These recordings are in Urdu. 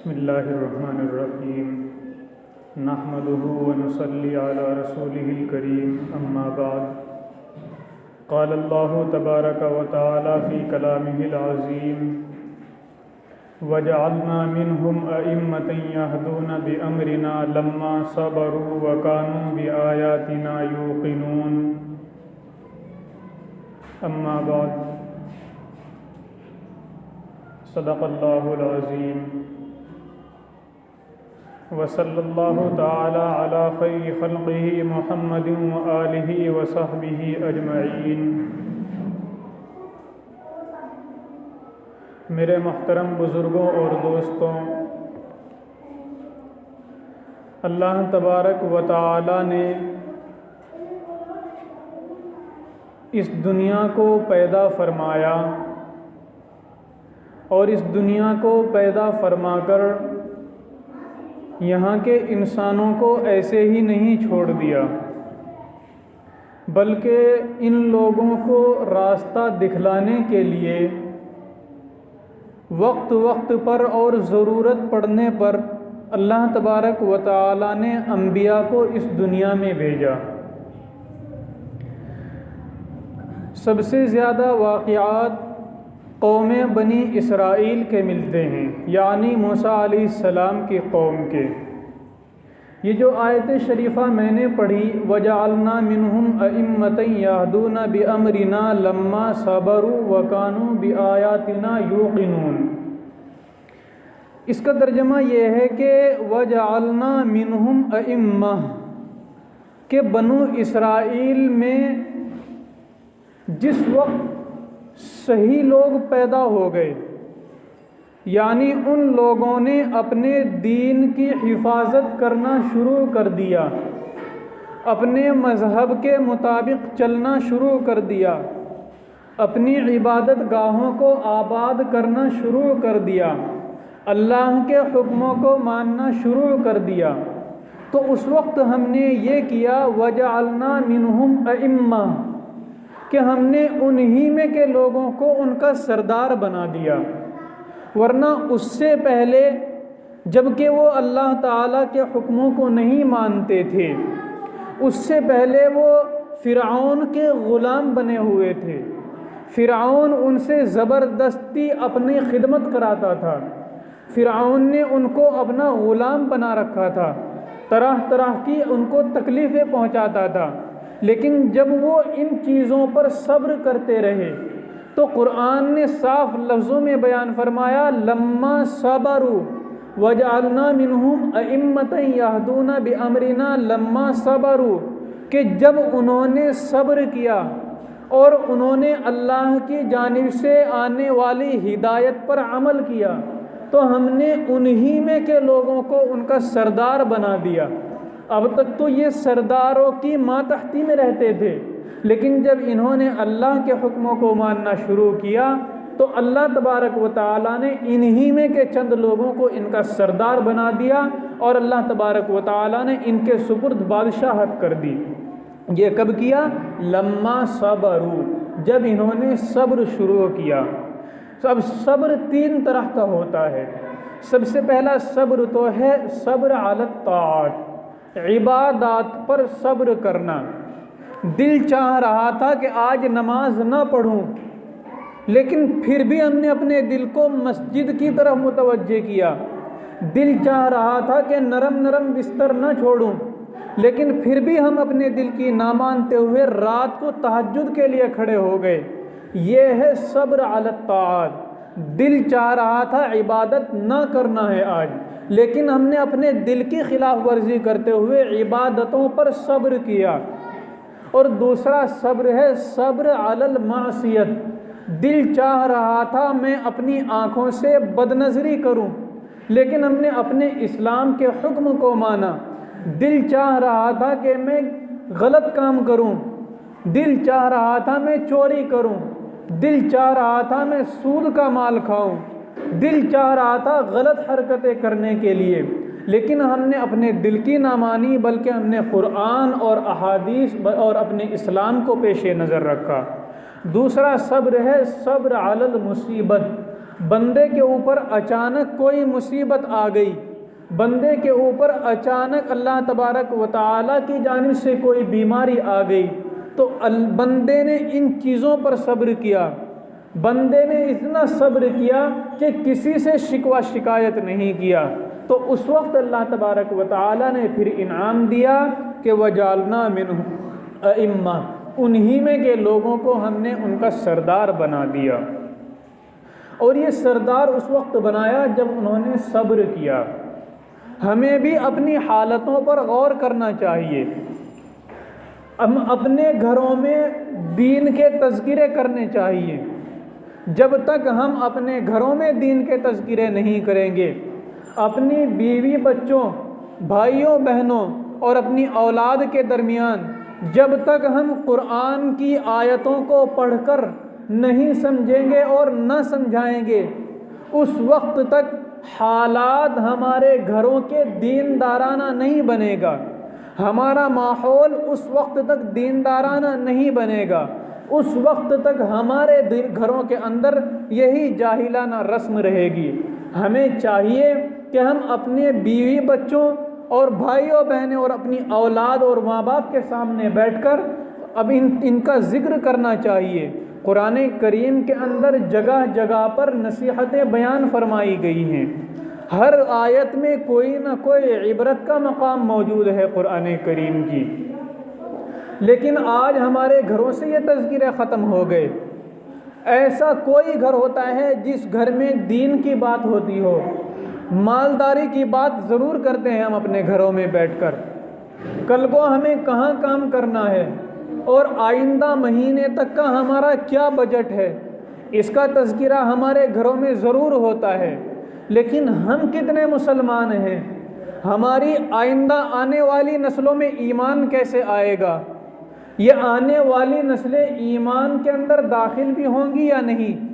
بسم اللہ الرحمن الرحیم نحمده ونصلی علی رسوله الکریم اما بعد قال اللہ تبارک وتعالی فی کلامہ العظیم وجعلنا منهم أئمة يهدون بأمرنا لما صبروا وكانوا بآياتنا يوقنون اما بعد صدق اللہ العظیم وصلی اللہ تعالی علی خیر خلقہ محمد وآلہ وصحبہ اجمعین۔ میرے محترم بزرگوں اور دوستوں، اللہ تبارک و تعالی نے اس دنیا کو پیدا فرمایا اور اس دنیا کو پیدا فرما کر یہاں کے انسانوں کو ایسے ہی نہیں چھوڑ دیا، بلکہ ان لوگوں کو راستہ دکھلانے کے لیے وقت وقت پر اور ضرورت پڑنے پر اللہ تبارک و تعالی نے انبیاء کو اس دنیا میں بھیجا۔ سب سے زیادہ واقعات قوم بنی اسرائیل کے ملتے ہیں، یعنی موسیٰ علیہ السلام کی قوم کے۔ یہ جو آیت شریفہ میں نے پڑھی وَجَعَلْنَا مِنْهُمْ أَئِمَّةً يَهْدُونَ بِأَمْرِنَا لَمَّا صَبَرُوا وَكَانُوا بِآيَاتِنَا يُوقِنُونَ، اس کا ترجمہ یہ ہے کہ وَجَعَلْنَا مِنْهُمْ أَئِمَّةً کہ بنو اسرائیل میں جس وقت صحیح لوگ پیدا ہو گئے، یعنی ان لوگوں نے اپنے دین کی حفاظت کرنا شروع کر دیا، اپنے مذہب کے مطابق چلنا شروع کر دیا، اپنی عبادت گاہوں کو آباد کرنا شروع کر دیا، اللہ کے حکموں کو ماننا شروع کر دیا، تو اس وقت ہم نے یہ کیا وَجَعَلْنَا مِنْهُمْ أَئِمَّةً کہ ہم نے انہی میں کے لوگوں کو ان کا سردار بنا دیا۔ ورنہ اس سے پہلے جب کہ وہ اللہ تعالیٰ کے حکموں کو نہیں مانتے تھے، اس سے پہلے وہ فرعون کے غلام بنے ہوئے تھے۔ فرعون ان سے زبردستی اپنی خدمت کراتا تھا، فرعون نے ان کو اپنا غلام بنا رکھا تھا، طرح طرح کی ان کو تکلیفیں پہنچاتا تھا۔ لیکن جب وہ ان چیزوں پر صبر کرتے رہے تو قرآن نے صاف لفظوں میں بیان فرمایا لما صبروا وجعلنا منهم أئمة يهدون بأمرنا لما صبروا کہ جب انہوں نے صبر کیا اور انہوں نے اللہ کی جانب سے آنے والی ہدایت پر عمل کیا تو ہم نے انہی میں کے لوگوں کو ان کا سردار بنا دیا۔ اب تک تو یہ سرداروں کی ماتحتی میں رہتے تھے، لیکن جب انہوں نے اللہ کے حکموں کو ماننا شروع کیا تو اللہ تبارک و تعالیٰ نے انہی میں کے چند لوگوں کو ان کا سردار بنا دیا اور اللہ تبارک و تعالیٰ نے ان کے سپرد بادشاہت کر دی۔ یہ کب کیا؟ لما صبروا، جب انہوں نے صبر شروع کیا۔ اب صبر تین طرح کا ہوتا ہے۔ سب سے پہلا صبر تو ہے صبر علی الطاعات، عبادات پر صبر کرنا۔ دل چاہ رہا تھا کہ آج نماز نہ پڑھوں، لیکن پھر بھی ہم نے اپنے دل کو مسجد کی طرف متوجہ کیا۔ دل چاہ رہا تھا کہ نرم نرم بستر نہ چھوڑوں، لیکن پھر بھی ہم اپنے دل کی نہ مانتے ہوئے رات کو تہجد کے لیے کھڑے ہو گئے۔ یہ ہے صبر علی الطاعات۔ دل چاہ رہا تھا عبادت نہ کرنا ہے آج، لیکن ہم نے اپنے دل کی خلاف ورزی کرتے ہوئے عبادتوں پر صبر کیا۔ اور دوسرا صبر ہے صبر علی المعصیت۔ دل چاہ رہا تھا میں اپنی آنکھوں سے بدنظری کروں، لیکن ہم نے اپنے اسلام کے حکم کو مانا۔ دل چاہ رہا تھا کہ میں غلط کام کروں، دل چاہ رہا تھا میں چوری کروں، دل چاہ رہا تھا میں سود کا مال کھاؤں، دل چاہ رہا تھا غلط حرکتیں کرنے کے لیے، لیکن ہم نے اپنے دل کی نہ مانی، بلکہ ہم نے قرآن اور احادیث اور اپنے اسلام کو پیش نظر رکھا۔ دوسرا صبر ہے صبر علی المصیبت۔ بندے کے اوپر اچانک کوئی مصیبت آ گئی، بندے کے اوپر اچانک اللہ تبارک و تعالیٰ کی جانب سے کوئی بیماری آ گئی، تو بندے نے ان چیزوں پر صبر کیا، بندے نے اتنا صبر کیا کہ کسی سے شکوہ شکایت نہیں کیا، تو اس وقت اللہ تبارک و تعالیٰ نے پھر انعام دیا کہ وَجَعَلْنَا مِنْهُمْ أَئِمَّةً، انہی میں کے لوگوں کو ہم نے ان کا سردار بنا دیا۔ اور یہ سردار اس وقت بنایا جب انہوں نے صبر کیا۔ ہمیں بھی اپنی حالتوں پر غور کرنا چاہیے، ہم اپنے گھروں میں دین کے تذکرے کرنے چاہیے۔ جب تک ہم اپنے گھروں میں دین کے تذکرے نہیں کریں گے، اپنی بیوی بچوں، بھائیوں بہنوں اور اپنی اولاد کے درمیان جب تک ہم قرآن کی آیتوں کو پڑھ کر نہیں سمجھیں گے اور نہ سمجھائیں گے، اس وقت تک حالات ہمارے گھروں کے دیندارانہ نہیں بنے گا، ہمارا ماحول اس وقت تک دیندارانہ نہیں بنے گا، اس وقت تک ہمارے گھروں کے اندر یہی جاہلانہ رسم رہے گی۔ ہمیں چاہیے کہ ہم اپنے بیوی بچوں اور بھائیوں بہنوں اور اپنی اولاد اور ماں باپ کے سامنے بیٹھ کر اب ان کا ذکر کرنا چاہیے۔ قرآن کریم کے اندر جگہ جگہ پر نصیحتیں بیان فرمائی گئی ہیں، ہر آیت میں کوئی نہ کوئی عبرت کا مقام موجود ہے قرآن کریم کی، لیکن آج ہمارے گھروں سے یہ تذکرے ختم ہو گئے۔ ایسا کوئی گھر ہوتا ہے جس گھر میں دین کی بات ہوتی ہو، مالداری کی بات ضرور کرتے ہیں ہم اپنے گھروں میں بیٹھ کر، کل کو ہمیں کہاں کام کرنا ہے اور آئندہ مہینے تک کا ہمارا کیا بجٹ ہے، اس کا تذکرہ ہمارے گھروں میں ضرور ہوتا ہے۔ لیکن ہم کتنے مسلمان ہیں؟ ہماری آئندہ آنے والی نسلوں میں ایمان کیسے آئے گا؟ یہ آنے والی نسلیں ایمان کے اندر داخل بھی ہوں گی یا نہیں؟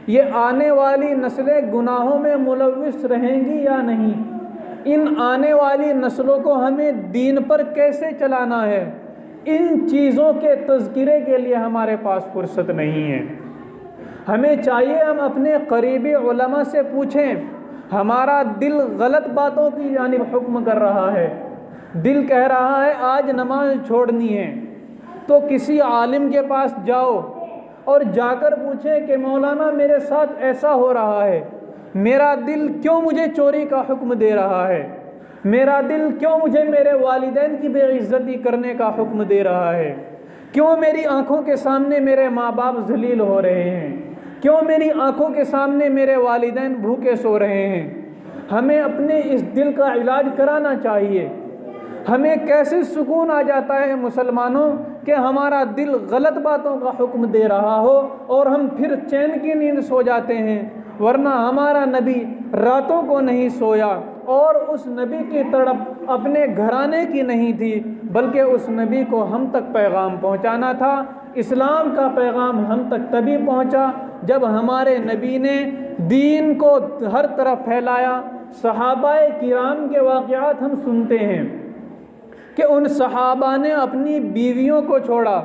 یہ آنے والی نسلیں گناہوں میں ملوث رہیں گی یا نہیں؟ ان آنے والی نسلوں کو ہمیں دین پر کیسے چلانا ہے؟ ان چیزوں کے تذکرے کے لیے ہمارے پاس فرصت نہیں ہے۔ ہمیں چاہیے ہم اپنے قریبی علماء سے پوچھیں، ہمارا دل غلط باتوں کی جانب حکم کر رہا ہے، دل کہہ رہا ہے آج نماز چھوڑنی ہے، تو کسی عالم کے پاس جاؤ اور جا کر پوچھیں کہ مولانا میرے ساتھ ایسا ہو رہا ہے، میرا دل کیوں مجھے چوری کا حکم دے رہا ہے، میرا دل کیوں مجھے میرے والدین کی بے عزتی کرنے کا حکم دے رہا ہے، کیوں میری آنکھوں کے سامنے میرے ماں باپ ذلیل ہو رہے ہیں، کیوں میری آنکھوں کے سامنے میرے والدین بھوکے سو رہے ہیں۔ ہمیں اپنے اس دل کا علاج کرانا چاہیے۔ ہمیں کیسے سکون آ جاتا ہے مسلمانوں کہ ہمارا دل غلط باتوں کا حکم دے رہا ہو اور ہم پھر چین کی نیند سو جاتے ہیں، ورنہ ہمارا نبی راتوں کو نہیں سویا، اور اس نبی کی تڑپ اپنے گھرانے کی نہیں تھی، بلکہ اس نبی کو ہم تک پیغام پہنچانا تھا۔ اسلام کا پیغام ہم تک تبھی پہنچا جب ہمارے نبی نے دین کو ہر طرف پھیلایا۔ صحابہ کرام کے واقعات ہم سنتے ہیں کہ ان صحابہ نے اپنی بیویوں کو چھوڑا،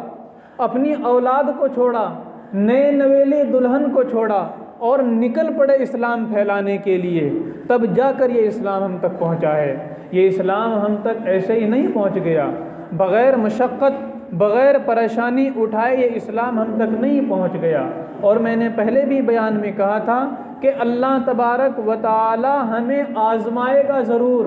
اپنی اولاد کو چھوڑا، نئے نویلی دلہن کو چھوڑا اور نکل پڑے اسلام پھیلانے کے لیے، تب جا کر یہ اسلام ہم تک پہنچا ہے۔ یہ اسلام ہم تک ایسے ہی نہیں پہنچ گیا، بغیر مشقت بغیر پریشانی اٹھائے یہ اسلام ہم تک نہیں پہنچ گیا۔ اور میں نے پہلے بھی بیان میں کہا تھا کہ اللہ تبارک و تعالی ہمیں آزمائے گا ضرور،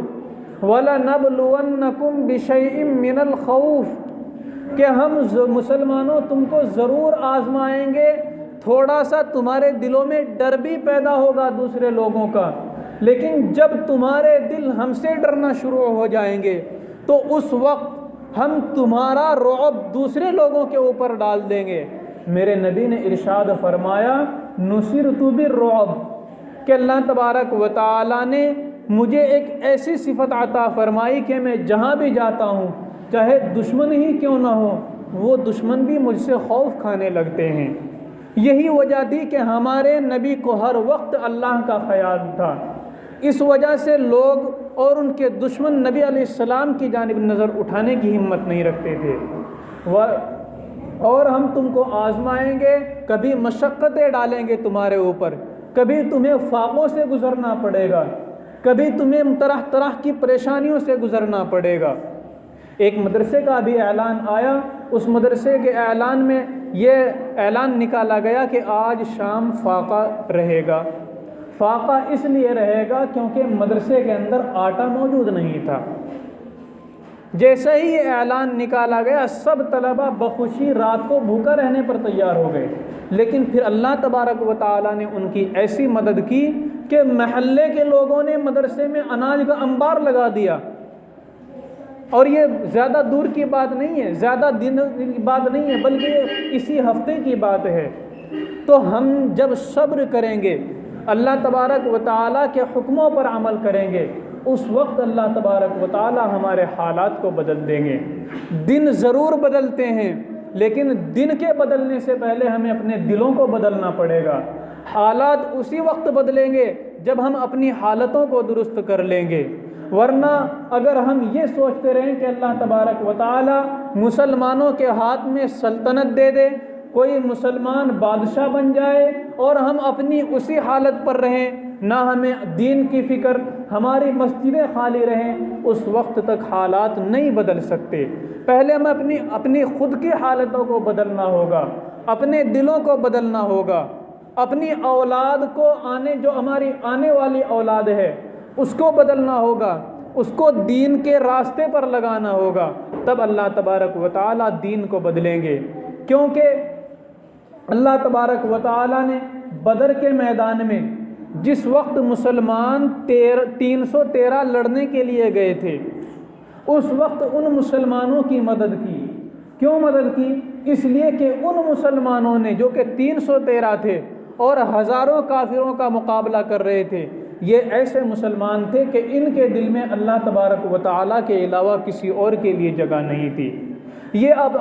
وَلَنَبْلُوَنَّكُمْ بِشَيْءٍ مِّنَ الْخَوْفِ، کہ ہم مسلمانوں تم کو ضرور آزمائیں گے، تھوڑا سا تمہارے دلوں میں ڈر بھی پیدا ہوگا دوسرے لوگوں کا، لیکن جب تمہارے دل ہم سے ڈرنا شروع ہو جائیں گے تو اس وقت ہم تمہارا رعب دوسرے لوگوں کے اوپر ڈال دیں گے۔ میرے نبی نے ارشاد فرمایا نصرت بالرعب، کہ اللہ تبارک و تعالی نے مجھے ایک ایسی صفت عطا فرمائی کہ میں جہاں بھی جاتا ہوں چاہے دشمن ہی کیوں نہ ہو، وہ دشمن بھی مجھ سے خوف کھانے لگتے ہیں۔ یہی وجہ تھی کہ ہمارے نبی کو ہر وقت اللہ کا خیال تھا، اس وجہ سے لوگ اور ان کے دشمن نبی علیہ السلام کی جانب نظر اٹھانے کی ہمت نہیں رکھتے تھے۔ اور ہم تم کو آزمائیں گے، کبھی مشقتیں ڈالیں گے تمہارے اوپر، کبھی تمہیں فاقوں سے گزرنا پڑے گا، کبھی تمہیں طرح طرح کی پریشانیوں سے گزرنا پڑے گا۔ ایک مدرسے کا بھی اعلان آیا، اس مدرسے کے اعلان میں یہ اعلان نکالا گیا کہ آج شام فاقہ رہے گا۔ فاقہ اس لیے رہے گا کیونکہ مدرسے کے اندر آٹا موجود نہیں تھا۔ جیسے ہی یہ اعلان نکالا گیا، سب طلبہ بخوشی رات کو بھوکا رہنے پر تیار ہو گئے، لیکن پھر اللہ تبارک و تعالیٰ نے ان کی ایسی مدد کی کہ محلے کے لوگوں نے مدرسے میں اناج کا انبار لگا دیا۔ اور یہ زیادہ دور کی بات نہیں ہے، زیادہ دن کی بات نہیں ہے، بلکہ یہ اسی ہفتے کی بات ہے۔ تو ہم جب صبر کریں گے، اللہ تبارک و تعالیٰ کے حکموں پر عمل کریں گے، اس وقت اللہ تبارک و تعالیٰ ہمارے حالات کو بدل دیں گے۔ دن ضرور بدلتے ہیں، لیکن دن کے بدلنے سے پہلے ہمیں اپنے دلوں کو بدلنا پڑے گا۔ حالات اسی وقت بدلیں گے جب ہم اپنی حالتوں کو درست کر لیں گے، ورنہ اگر ہم یہ سوچتے رہیں کہ اللہ تبارک و تعالیٰ مسلمانوں کے ہاتھ میں سلطنت دے دے، کوئی مسلمان بادشاہ بن جائے اور ہم اپنی اسی حالت پر رہیں، نہ ہمیں دین کی فکر، ہماری مسجدیں خالی رہیں، اس وقت تک حالات نہیں بدل سکتے۔ پہلے ہمیں اپنی خود کی حالتوں کو بدلنا ہوگا، اپنے دلوں کو بدلنا ہوگا، اپنی اولاد کو جو ہماری آنے والی اولاد ہے اس کو بدلنا ہوگا، اس کو دین کے راستے پر لگانا ہوگا، تب اللہ تبارک و تعالیٰ دین کو بدلیں گے۔ کیونکہ اللہ تبارک و تعالیٰ نے بدر کے میدان میں جس وقت مسلمان 313 لڑنے کے لیے گئے تھے، اس وقت ان مسلمانوں کی مدد کی۔ کیوں مدد کی؟ اس لیے کہ ان مسلمانوں نے جو کہ 313 تھے اور ہزاروں کافروں کا مقابلہ کر رہے تھے، یہ ایسے مسلمان تھے کہ ان کے دل میں اللہ تبارک و تعالیٰ کے علاوہ کسی اور کے لیے جگہ نہیں تھی۔ یہ اب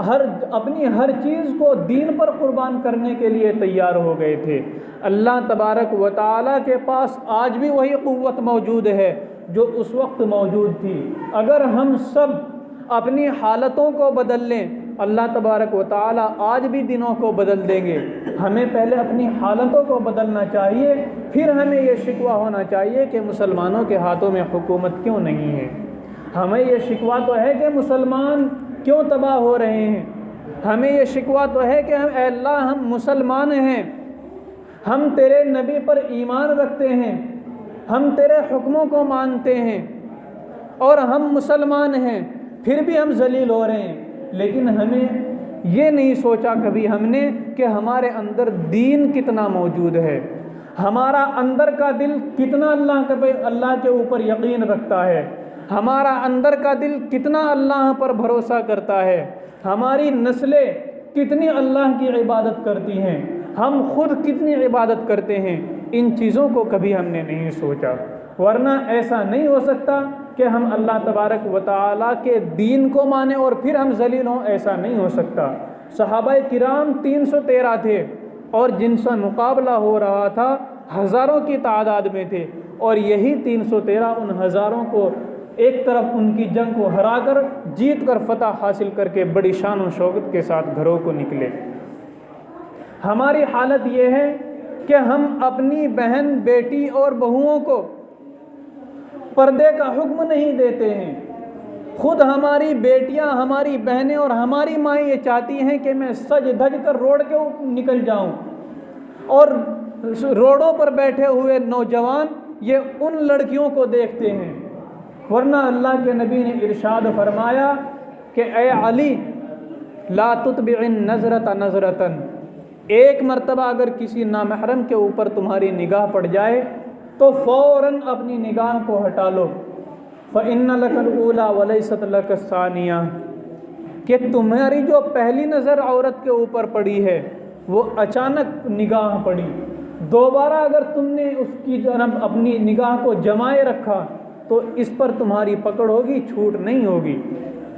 اپنی ہر چیز کو دین پر قربان کرنے کے لیے تیار ہو گئے تھے۔ اللہ تبارک و تعالیٰ کے پاس آج بھی وہی قوت موجود ہے جو اس وقت موجود تھی۔ اگر ہم سب اپنی حالتوں کو بدل لیں، اللہ تبارک و تعالیٰ آج بھی دنوں کو بدل دیں گے۔ ہمیں پہلے اپنی حالتوں کو بدلنا چاہیے، پھر ہمیں یہ شکوہ ہونا چاہیے کہ مسلمانوں کے ہاتھوں میں حکومت کیوں نہیں ہے۔ ہمیں یہ شکوہ تو ہے کہ مسلمان کیوں تباہ ہو رہے ہیں، ہمیں یہ شکوہ تو ہے کہ اے اللہ ہم مسلمان ہیں، ہم تیرے نبی پر ایمان رکھتے ہیں، ہم تیرے حکموں کو مانتے ہیں اور ہم مسلمان ہیں، پھر بھی ہم ذلیل ہو رہے ہیں۔ لیکن ہمیں یہ نہیں سوچا کبھی ہم نے کہ ہمارے اندر دین کتنا موجود ہے، ہمارا اندر کا دل کتنا اللہ کے اوپر یقین رکھتا ہے، ہمارا اندر کا دل کتنا اللہ پر بھروسہ کرتا ہے، ہماری نسلیں کتنی اللہ کی عبادت کرتی ہیں، ہم خود کتنی عبادت کرتے ہیں۔ ان چیزوں کو کبھی ہم نے نہیں سوچا، ورنہ ایسا نہیں ہو سکتا کہ ہم اللہ تبارک و تعالیٰ کے دین کو مانیں اور پھر ہم ذلیل ہوں، ایسا نہیں ہو سکتا۔ صحابہ کرام 313 تھے اور جن سے مقابلہ ہو رہا تھا ہزاروں کی تعداد میں تھے، اور یہی 313 ان ہزاروں کو ایک طرف ان کی جنگ کو ہرا کر جیت کر فتح حاصل کر کے بڑی شان و شوکت کے ساتھ گھروں کو نکلے۔ ہماری حالت یہ ہے کہ ہم اپنی بہن بیٹی اور بہوؤں کو پردے کا حکم نہیں دیتے ہیں۔ خود ہماری بیٹیاں، ہماری بہنیں اور ہماری مائیں یہ چاہتی ہیں کہ میں سج دھج کر روڈ کے نکل جاؤں، اور روڈوں پر بیٹھے ہوئے نوجوان یہ ان لڑکیوں کو دیکھتے ہیں۔ ورنہ اللہ کے نبی نے ارشاد فرمایا کہ اے علی لا تتبع النظرۃ نظرۃ، ایک مرتبہ اگر کسی نامحرم کے اوپر تمہاری نگاہ پڑ جائے تو فوراً اپنی نگاہ کو ہٹا لو، فإن لك الأولى وليست لك الثانية، کہ تمہاری جو پہلی نظر عورت کے اوپر پڑی ہے وہ اچانک نگاہ پڑی، دوبارہ اگر تم نے اس کی جانب اپنی نگاہ کو جمائے رکھا تو اس پر تمہاری پکڑ ہوگی، چھوٹ نہیں ہوگی۔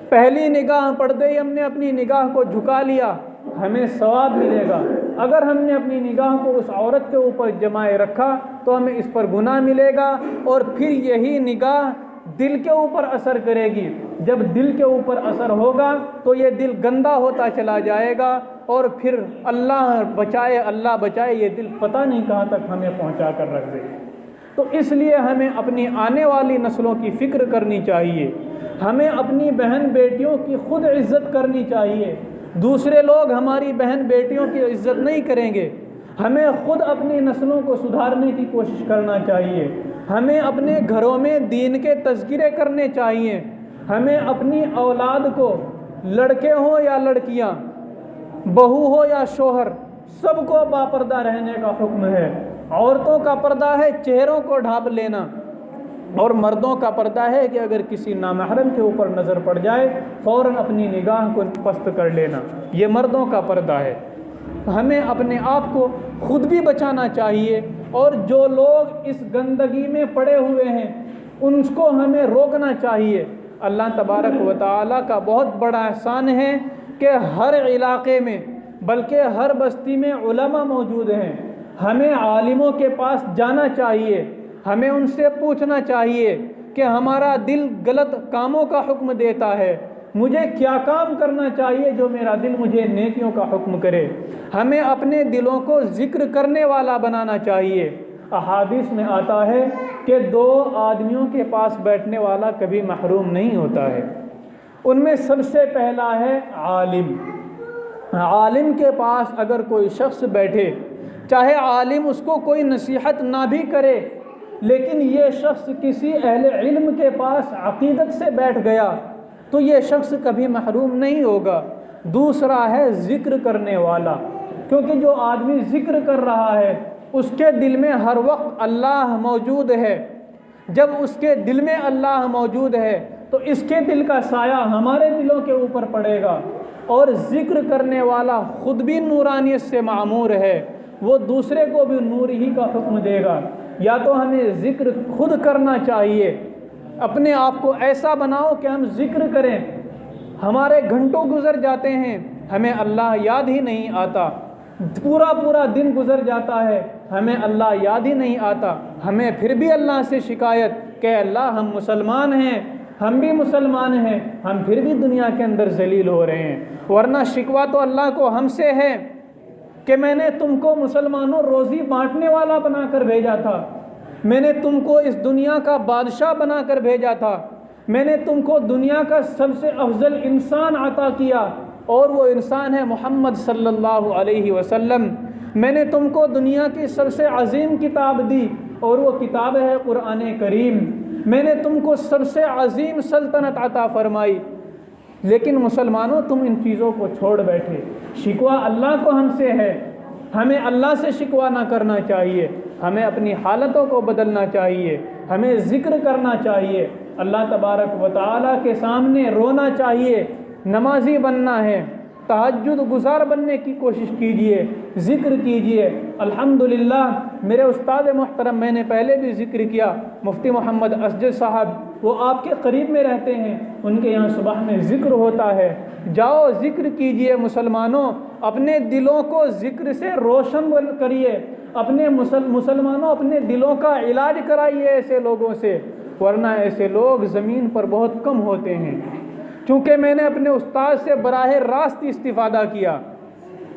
پہلی نگاہ پڑتے ہی ہم نے اپنی نگاہ کو جھکا لیا، ہمیں ثواب ملے گا۔ اگر ہم نے اپنی نگاہ کو اس عورت کے اوپر جمائے رکھا تو ہمیں اس پر گناہ ملے گا، اور پھر یہی نگاہ دل کے اوپر اثر کرے گی، جب دل کے اوپر اثر ہوگا تو یہ دل گندا ہوتا چلا جائے گا، اور پھر اللہ بچائے یہ دل پتہ نہیں کہاں تک ہمیں پہنچا کر رکھ دے۔ تو اس لیے ہمیں اپنی آنے والی نسلوں کی فکر کرنی چاہیے، ہمیں اپنی بہن بیٹیوں کی خود عزت کرنی چاہیے۔ دوسرے لوگ ہماری بہن بیٹیوں کی عزت نہیں کریں گے، ہمیں خود اپنی نسلوں کو سدھارنے کی کوشش کرنا چاہیے، ہمیں اپنے گھروں میں دین کے تذکرے کرنے چاہیے، ہمیں اپنی اولاد کو، لڑکے ہوں یا لڑکیاں، بہو ہو یا شوہر، سب کو باپردہ رہنے کا حکم ہے۔ عورتوں کا پردہ ہے چہروں کو ڈھانپ لینا، اور مردوں کا پردہ ہے کہ اگر کسی نامحرم کے اوپر نظر پڑ جائے فوراً اپنی نگاہ کو پست کر لینا، یہ مردوں کا پردہ ہے۔ ہمیں اپنے آپ کو خود بھی بچانا چاہیے، اور جو لوگ اس گندگی میں پڑے ہوئے ہیں ان کو ہمیں روکنا چاہیے۔ اللہ تبارک و تعالیٰ کا بہت بڑا احسان ہے کہ ہر علاقے میں بلکہ ہر بستی میں علماء موجود ہیں۔ ہمیں عالموں کے پاس جانا چاہیے، ہمیں ان سے پوچھنا چاہیے کہ ہمارا دل غلط کاموں کا حکم دیتا ہے، مجھے کیا کام کرنا چاہیے جو میرا دل مجھے نیکیوں کا حکم کرے۔ ہمیں اپنے دلوں کو ذکر کرنے والا بنانا چاہیے۔ احادیث میں آتا ہے کہ 2 آدمیوں کے پاس بیٹھنے والا کبھی محروم نہیں ہوتا ہے، ان میں سب سے پہلا ہے عالم۔ عالم کے پاس اگر کوئی شخص بیٹھے، چاہے عالم اس کو کوئی نصیحت نہ بھی کرے، لیکن یہ شخص کسی اہل علم کے پاس عقیدت سے بیٹھ گیا تو یہ شخص کبھی محروم نہیں ہوگا۔ دوسرا ہے ذکر کرنے والا، کیونکہ جو آدمی ذکر کر رہا ہے اس کے دل میں ہر وقت اللہ موجود ہے۔ جب اس کے دل میں اللہ موجود ہے تو اس کے دل کا سایہ ہمارے دلوں کے اوپر پڑے گا، اور ذکر کرنے والا خود بھی نورانیت سے معمور ہے، وہ دوسرے کو بھی نور ہی کا حکم دے گا۔ یا تو ہمیں ذکر خود کرنا چاہیے، اپنے آپ کو ایسا بناؤ کہ ہم ذکر کریں۔ ہمارے گھنٹوں گزر جاتے ہیں ہمیں اللہ یاد ہی نہیں آتا، پورا دن گزر جاتا ہے ہمیں اللہ یاد ہی نہیں آتا، ہمیں پھر بھی اللہ سے شکایت کہ اللہ ہم مسلمان ہیں، ہم بھی مسلمان ہیں، ہم پھر بھی دنیا کے اندر ذلیل ہو رہے ہیں۔ ورنہ شکوہ تو اللہ کو ہم سے ہے کہ میں نے تم کو مسلمانوں روزی بانٹنے والا بنا کر بھیجا تھا، میں نے تم کو اس دنیا کا بادشاہ بنا کر بھیجا تھا، میں نے تم کو دنیا کا سب سے افضل انسان عطا کیا، اور وہ انسان ہے محمد صلی اللہ علیہ وسلم۔ میں نے تم کو دنیا کی سب سے عظیم کتاب دی، اور وہ کتاب ہے قرآن کریم۔ میں نے تم کو سب سے عظیم سلطنت عطا فرمائی، لیکن مسلمانوں تم ان چیزوں کو چھوڑ بیٹھے۔ شکوہ اللہ کو ہم سے ہے، ہمیں اللہ سے شکوہ نہ کرنا چاہیے، ہمیں اپنی حالتوں کو بدلنا چاہیے، ہمیں ذکر کرنا چاہیے، اللہ تبارک و تعالیٰ کے سامنے رونا چاہیے، نمازی بننا ہے، تہجد گزار بننے کی کوشش کیجئے، ذکر کیجئے۔ الحمدللہ میرے استاد محترم، میں نے پہلے بھی ذکر کیا، مفتی محمد اسجد صاحب، وہ آپ کے قریب میں رہتے ہیں، ان کے یہاں صبح میں ذکر ہوتا ہے، جاؤ ذکر کیجئے۔ مسلمانوں اپنے دلوں کو ذکر سے روشن کریے، اپنے مسلمانوں اپنے دلوں کا علاج کرائیے ایسے لوگوں سے، ورنہ ایسے لوگ زمین پر بہت کم ہوتے ہیں۔ چونکہ میں نے اپنے استاد سے براہ راست استفادہ کیا،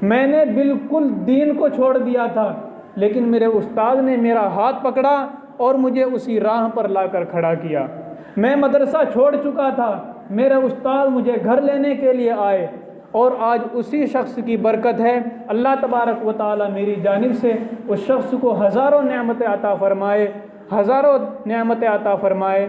میں نے بالکل دین کو چھوڑ دیا تھا، لیکن میرے استاد نے میرا ہاتھ پکڑا اور مجھے اسی راہ پر لا کر کھڑا کیا۔ میں مدرسہ چھوڑ چکا تھا، میرے استاد مجھے گھر لینے کے لیے آئے، اور آج اسی شخص کی برکت ہے، اللہ تبارک و تعالیٰ میری جانب سے اس شخص کو ہزاروں نعمتیں عطا فرمائے، ہزاروں نعمتیں عطا فرمائے،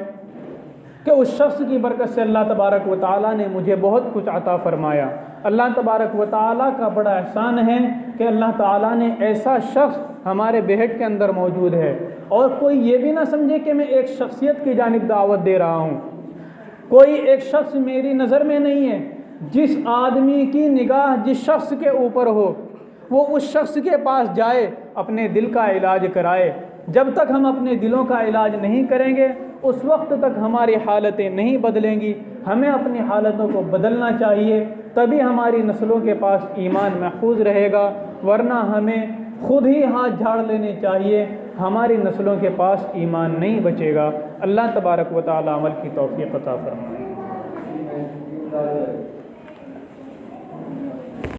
کہ اس شخص کی برکت سے اللہ تبارک و تعالیٰ نے مجھے بہت کچھ عطا فرمایا۔ اللہ تبارک و تعالیٰ کا بڑا احسان ہے کہ اللہ تعالیٰ نے ایسا شخص ہمارے بہٹ کے اندر موجود ہے، اور کوئی یہ بھی نہ سمجھے کہ میں ایک شخصیت کی جانب دعوت دے رہا ہوں، کوئی ایک شخص میری نظر میں نہیں ہے۔ جس آدمی کی نگاہ جس شخص کے اوپر ہو وہ اس شخص کے پاس جائے، اپنے دل کا علاج کرائے۔ جب تک ہم اپنے دلوں کا علاج نہیں کریں گے اس وقت تک ہماری حالتیں نہیں بدلیں گی۔ ہمیں اپنی حالتوں کو بدلنا چاہیے، تبھی ہماری نسلوں کے پاس ایمان محفوظ رہے گا، ورنہ ہمیں خود ہی ہاتھ جھاڑ لینے چاہیے، ہماری نسلوں کے پاس ایمان نہیں بچے گا۔ اللہ تبارک و تعالی عمل کی توفیق عطا فرمائے۔ ظاہر ہے۔